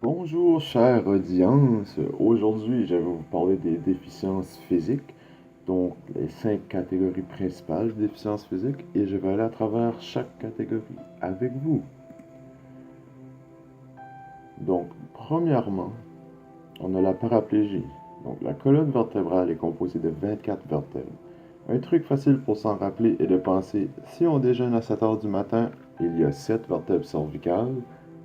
Bonjour chère audience, aujourd'hui je vais vous parler des déficiences physiques, donc les 5 catégories principales de déficiences physiques, et je vais aller à travers chaque catégorie avec vous. Donc, premièrement, on a la paraplégie. Donc, la colonne vertébrale est composée de 24 vertèbres. Un truc facile pour s'en rappeler est de penser, si on déjeune à 7 heures du matin, il y a 7 vertèbres cervicales,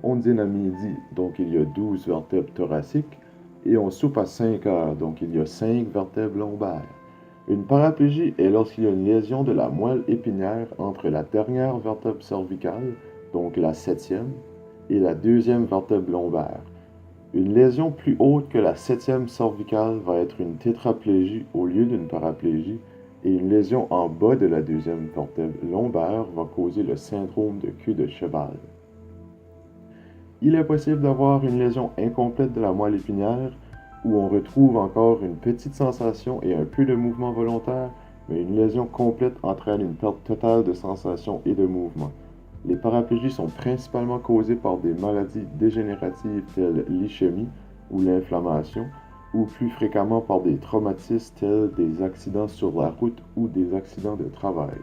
on dîne à midi, donc il y a 12 vertèbres thoraciques, et on soupe à 5 heures, donc il y a 5 vertèbres lombaires. Une paraplégie est lorsqu'il y a une lésion de la moelle épinière entre la dernière vertèbre cervicale, donc la septième, et la deuxième vertèbre lombaire. Une lésion plus haute que la septième cervicale va être une tétraplégie au lieu d'une paraplégie, et une lésion en bas de la deuxième vertèbre lombaire va causer le syndrome de queue de cheval. Il est possible d'avoir une lésion incomplète de la moelle épinière, où on retrouve encore une petite sensation et un peu de mouvement volontaire, mais une lésion complète entraîne une perte totale de sensation et de mouvement. Les paraplégies sont principalement causées par des maladies dégénératives telles l'ischémie ou l'inflammation, ou plus fréquemment par des traumatismes tels des accidents sur la route ou des accidents de travail.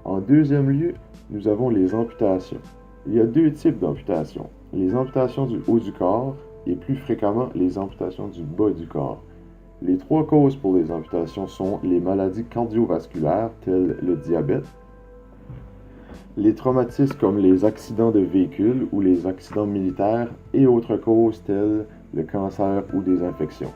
En deuxième lieu, nous avons les amputations. Il y a deux types d'amputations, les amputations du haut du corps et plus fréquemment les amputations du bas du corps. Les trois causes pour les amputations sont les maladies cardiovasculaires telles le diabète, les traumatismes comme les accidents de véhicules ou les accidents militaires et autres causes telles le cancer ou des infections.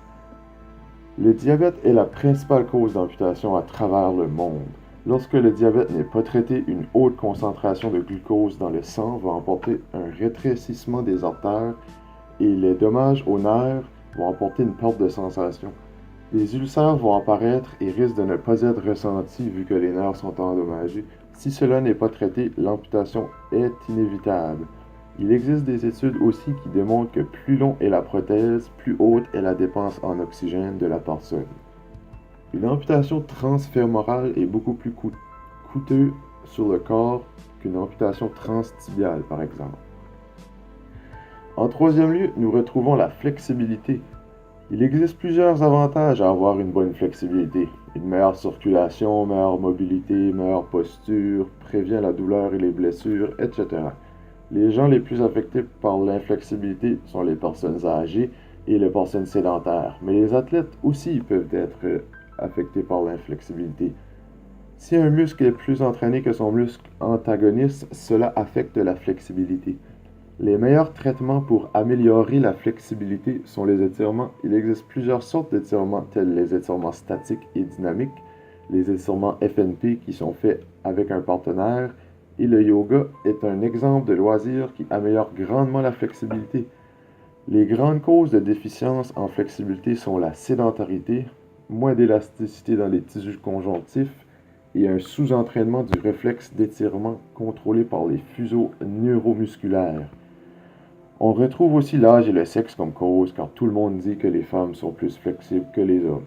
Le diabète est la principale cause d'amputation à travers le monde. Lorsque le diabète n'est pas traité, une haute concentration de glucose dans le sang va emporter un rétrécissement des artères et les dommages aux nerfs vont emporter une perte de sensation. Des ulcères vont apparaître et risquent de ne pas être ressentis vu que les nerfs sont endommagés. Si cela n'est pas traité, l'amputation est inévitable. Il existe des études aussi qui démontrent que plus long est la prothèse, plus haute est la dépense en oxygène de la personne. Une amputation transfémorale est beaucoup plus coûteuse sur le corps qu'une amputation transtibiale, par exemple. En troisième lieu, nous retrouvons la flexibilité. Il existe plusieurs avantages à avoir une bonne flexibilité. Une meilleure circulation, meilleure mobilité, meilleure posture, prévient la douleur et les blessures, etc. Les gens les plus affectés par l'inflexibilité sont les personnes âgées et les personnes sédentaires, mais les athlètes aussi peuvent être affectés par l'inflexibilité. Si un muscle est plus entraîné que son muscle antagoniste, cela affecte la flexibilité. Les meilleurs traitements pour améliorer la flexibilité sont les étirements. Il existe plusieurs sortes d'étirements tels les étirements statiques et dynamiques, les étirements FNP qui sont faits avec un partenaire, et le yoga est un exemple de loisir qui améliore grandement la flexibilité. Les grandes causes de déficience en flexibilité sont la sédentarité, moins d'élasticité dans les tissus conjonctifs et un sous-entraînement du réflexe d'étirement contrôlé par les fuseaux neuromusculaires. On retrouve aussi l'âge et le sexe comme cause, car tout le monde dit que les femmes sont plus flexibles que les hommes.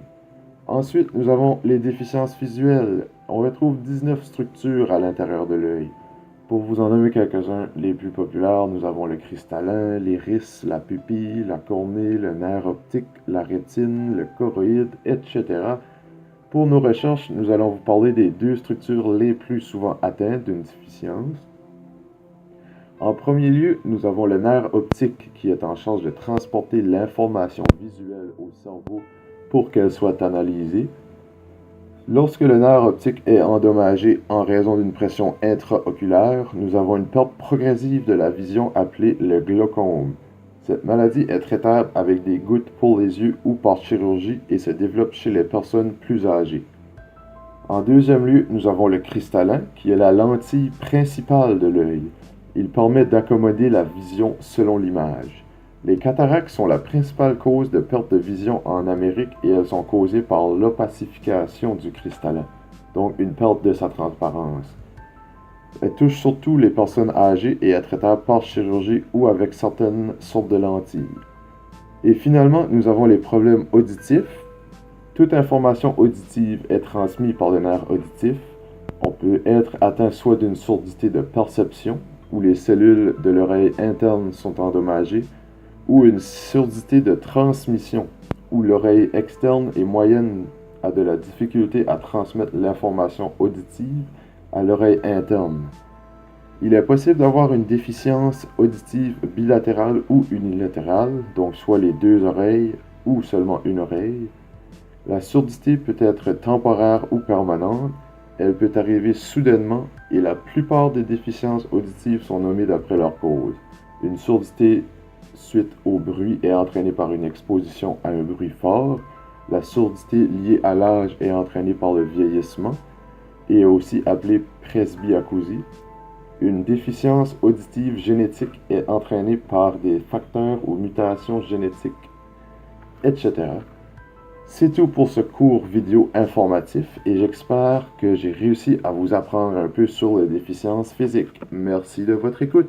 Ensuite, nous avons les déficiences visuelles. On retrouve 19 structures à l'intérieur de l'œil. Pour vous en nommer quelques-uns, les plus populaires, nous avons le cristallin, l'iris, la pupille, la cornée, le nerf optique, la rétine, le choroïde, etc. Pour nos recherches, nous allons vous parler des deux structures les plus souvent atteintes d'une déficience. En premier lieu, nous avons le nerf optique qui est en charge de transporter l'information visuelle au cerveau pour qu'elle soit analysée. Lorsque le nerf optique est endommagé en raison d'une pression intraoculaire, nous avons une perte progressive de la vision appelée le glaucome. Cette maladie est traitable avec des gouttes pour les yeux ou par chirurgie et se développe chez les personnes plus âgées. En deuxième lieu, nous avons le cristallin qui est la lentille principale de l'œil. Il permet d'accommoder la vision selon l'image. Les cataractes sont la principale cause de perte de vision en Amérique et elles sont causées par l'opacification du cristallin, donc une perte de sa transparence. Elle touche surtout les personnes âgées et est traitable par chirurgie ou avec certaines sortes de lentilles. Et finalement, nous avons les problèmes auditifs. Toute information auditive est transmise par le nerf auditif. On peut être atteint soit d'une surdité de perception, où les cellules de l'oreille interne sont endommagées, ou une surdité de transmission, où l'oreille externe et moyenne a de la difficulté à transmettre l'information auditive à l'oreille interne. Il est possible d'avoir une déficience auditive bilatérale ou unilatérale, donc soit les deux oreilles ou seulement une oreille. La surdité peut être temporaire ou permanente. Elle peut arriver soudainement et la plupart des déficiences auditives sont nommées d'après leur cause. Une surdité suite au bruit est entraînée par une exposition à un bruit fort. La surdité liée à l'âge est entraînée par le vieillissement et est aussi appelée presbyacousie. Une déficience auditive génétique est entraînée par des facteurs ou mutations génétiques, etc. C'est tout pour ce cours vidéo informatif et j'espère que j'ai réussi à vous apprendre un peu sur les déficiences physiques. Merci de votre écoute.